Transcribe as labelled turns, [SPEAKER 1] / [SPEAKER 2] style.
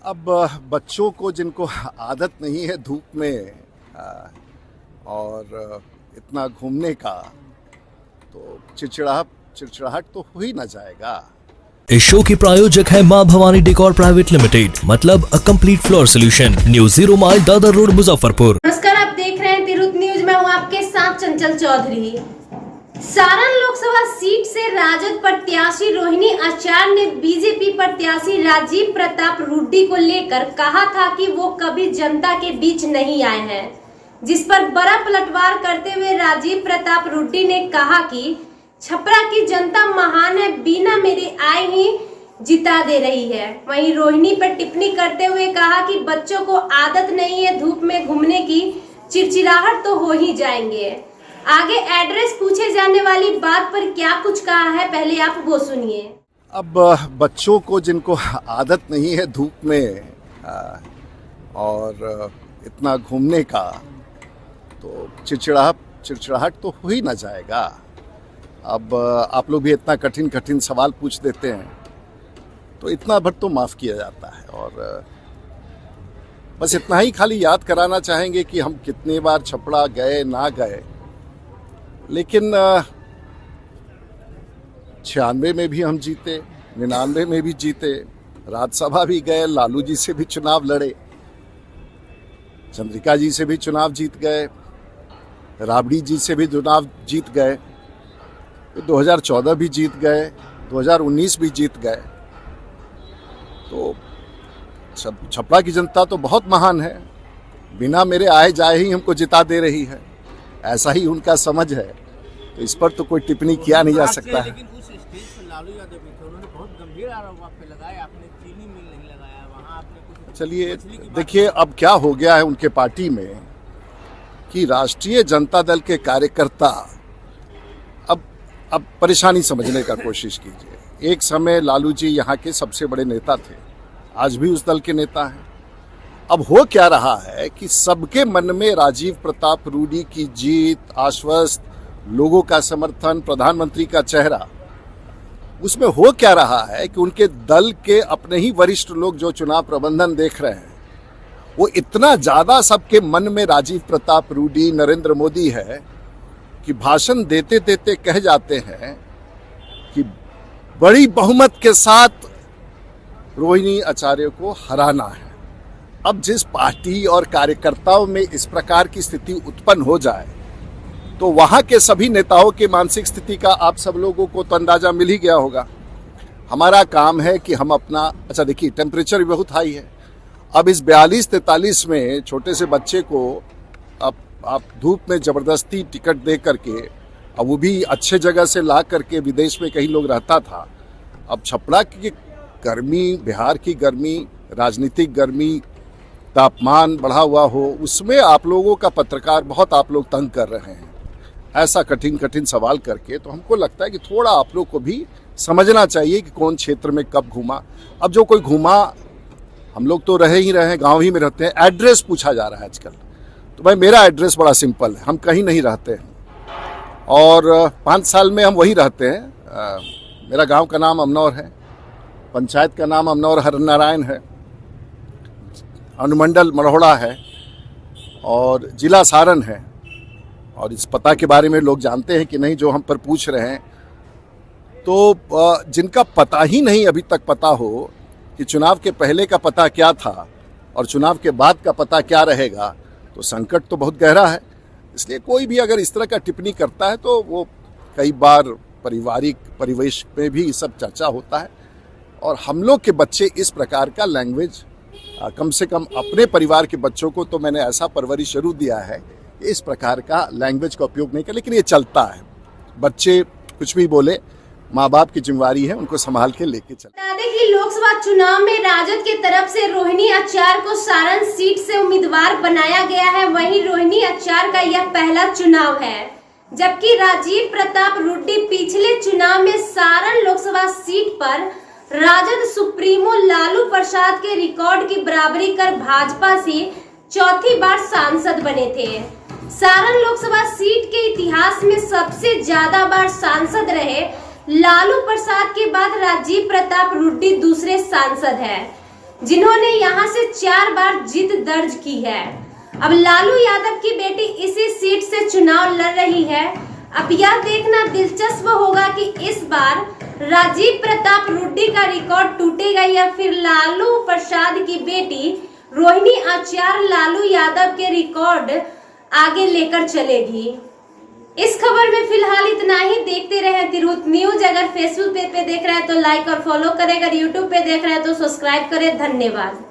[SPEAKER 1] अब बच्चों को जिनको आदत नहीं है धूप में और इतना घूमने का, तो चिड़चिड़ाहट तो हो ही ना जाएगा।
[SPEAKER 2] इस शो के प्रायोजक है मां भवानी डेकोर प्राइवेट लिमिटेड, मतलब a complete floor solution, new 0 mile Dadar road, Muzaffarpur.
[SPEAKER 3] नमस्कार, आप देख रहे हैं तिरुत न्यूज। मैं हूं आपके साथ चंचल चौधरी। सारण लोकसभा सीट से राजद प्रत्याशी रोहिणी आचार्य ने बीजेपी प्रत्याशी राजीव प्रताप रूडी को लेकर कहा था कि वो कभी जनता के बीच नहीं आए हैं, जिस पर बड़ा पलटवार करते हुए राजीव प्रताप रूडी ने कहा कि छपरा की जनता महान है, बिना मेरे आए ही जिता दे रही है। वहीं रोहिणी पर टिप्पणी करते हुए कहा कि बच्चों को आदत नहीं है धूप में घूमने की, चिड़चिड़ाहट तो हो ही जाएंगे। आगे एड्रेस पूछे जाने वाली बात पर क्या कुछ कहा है, पहले आप वो सुनिए।
[SPEAKER 1] अब बच्चों को जिनको आदत नहीं है धूप में और इतना घूमने का, तो चिड़चिड़ाहट तो हो ही ना जाएगा। अब आप लोग भी इतना कठिन सवाल पूछ देते हैं तो इतना भर तो माफ़ किया जाता है। और बस इतना ही खाली याद कराना चाहेंगे कि हम कितने बार छपड़ा गए ना गए, लेकिन 96 में भी हम जीते, 99 में भी जीते, राज्यसभा भी गए, लालू जी से भी चुनाव लड़े, चंद्रिका जी से भी चुनाव जीत गए, राबड़ी जी से भी चुनाव जीत गए, 2014 भी जीत गए, 2019 भी जीत गए। तो छपरा की जनता तो बहुत महान है, बिना मेरे आए जाए ही हमको जिता दे रही है, ऐसा ही उनका समझ है। तो इस पर तो कोई टिप्पणी किया नहीं जा सकता है।
[SPEAKER 4] लेकिन उस स्टेज पर लालू यादव भी थे, उन्होंने बहुत गंभीर आरोप आप पे लगाया, आपने चीनी मिल नहीं लगाया, वहां आपने कुछ।
[SPEAKER 1] चलिए देखिए, अब क्या हो गया है उनके पार्टी में कि राष्ट्रीय जनता दल के कार्यकर्ता अब परेशानी समझने का कोशिश कीजिए। एक समय लालू जी यहाँ के सबसे बड़े नेता थे, आज भी उस दल के नेता हैं। अब हो क्या रहा है कि सबके मन में राजीव प्रताप रूडी की जीत, आश्वस्त, लोगों का समर्थन, प्रधानमंत्री का चेहरा, उसमें हो क्या रहा है कि उनके दल के अपने ही वरिष्ठ लोग जो चुनाव प्रबंधन देख रहे हैं, वो इतना ज्यादा सबके मन में राजीव प्रताप रूडी, नरेंद्र मोदी है कि भाषण देते देते कह जाते हैं कि बड़ी बहुमत के साथ रोहिणी आचार्य को हराना है। अब जिस पार्टी और कार्यकर्ताओं में इस प्रकार की स्थिति उत्पन्न हो जाए, तो वहां के सभी नेताओं की मानसिक स्थिति का आप सब लोगों को तो अंदाजा मिल ही गया होगा। हमारा काम है कि हम अपना, अच्छा देखिए टेम्परेचर भी बहुत हाई है। अब इस 42-43 में छोटे से बच्चे को अब आप धूप में जबरदस्ती टिकट दे करके, अब वो भी अच्छे जगह से ला करके, विदेश में कहीं लोग रहता था। अब छपरा की गर्मी, बिहार की गर्मी, राजनीतिक गर्मी, तापमान बढ़ा हुआ हो, उसमें आप लोगों का पत्रकार बहुत आप लोग तंग कर रहे हैं ऐसा कठिन सवाल करके। तो हमको लगता है कि थोड़ा आप लोग को भी समझना चाहिए कि कौन क्षेत्र में कब घूमा। अब जो कोई घूमा, हम लोग तो रहे ही रहे, गांव ही में रहते हैं। एड्रेस पूछा जा रहा है आजकल, तो भाई मेरा एड्रेस बड़ा सिंपल है, हम कहीं नहीं रहते हैं और 5 साल में हम वही रहते हैं। मेरा गांव का नाम अमनौर है, पंचायत का नाम अमनौर हरनारायण है, अनुमंडल मढ़ौड़ा है और जिला सारण है। और इस पता के बारे में लोग जानते हैं कि नहीं जो हम पर पूछ रहे हैं। तो जिनका पता ही नहीं अभी तक पता हो कि चुनाव के पहले का पता क्या था और चुनाव के बाद का पता क्या रहेगा, तो संकट तो बहुत गहरा है। इसलिए कोई भी अगर इस तरह का टिप्पणी करता है तो वो कई बार पारिवारिक परिवेश में भी सब चर्चा होता है। और हम लोग के बच्चे इस प्रकार का लैंग्वेज, कम से कम अपने परिवार के बच्चों को तो मैंने ऐसा परवरिश जरूर दिया है, इस प्रकार का लैंग्वेज का उपयोग नहीं कर, लेकिन ये चलता है। बच्चे कुछ भी बोले, माँ बाप की जिम्मेवारी है उनको संभाल के लेके चले।
[SPEAKER 3] बता दें कि लोकसभा चुनाव में राजद की तरफ से रोहिणी आचार्य को सारण सीट से उम्मीदवार बनाया गया है। वहीं रोहिणी आचार्य का यह पहला चुनाव है, जबकि राजीव प्रताप रूडी पिछले चुनाव में सारण लोकसभा सीट पर राजद सुप्रीमो लालू प्रसाद के रिकॉर्ड की बराबरी कर भाजपा से चौथी बार सांसद बने थे। सारण लोकसभा सीट के इतिहास में सबसे ज्यादा बार सांसद रहे लालू प्रसाद के बाद राजीव प्रताप रूडी दूसरे सांसद हैं। जिन्होंने यहां से 4 बार जीत दर्ज की है। अब लालू यादव की बेटी इसी सीट से चुनाव लड़ रही है। अब यह देखना दिलचस्प होगा कि इस बार राजीव प्रताप रूडी का रिकॉर्ड टूटेगा या फिर लालू प्रसाद की बेटी रोहिणी आचार्य लालू यादव के रिकॉर्ड आगे लेकर चलेगी। इस खबर में फिलहाल इतना ही। देखते रहे तिरहुत न्यूज। अगर फेसबुक पे देख रहे हैं तो लाइक और फॉलो करें, अगर यूट्यूब पे देख रहे हैं तो सब्सक्राइब करें। धन्यवाद।